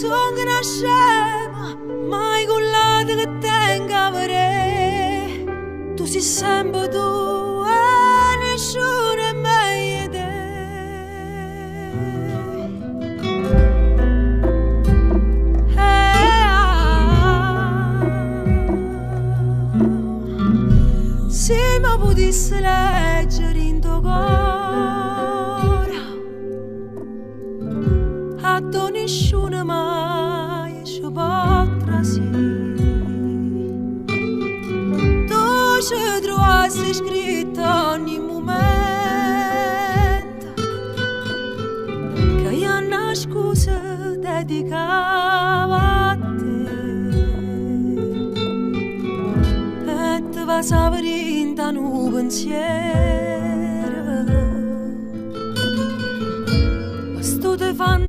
Sono una scema, mai con la che tengo a vedere. Tu sei sempre tu e nessuno è meglio di te. Se mi potessi leggere in tuo cuore, a tu nessuno mai ci può trasire. Tu ci trovassi scritto ogni momento che io una scusa dedicavo a te. E ti passavo in un pensiero, ma sto te fan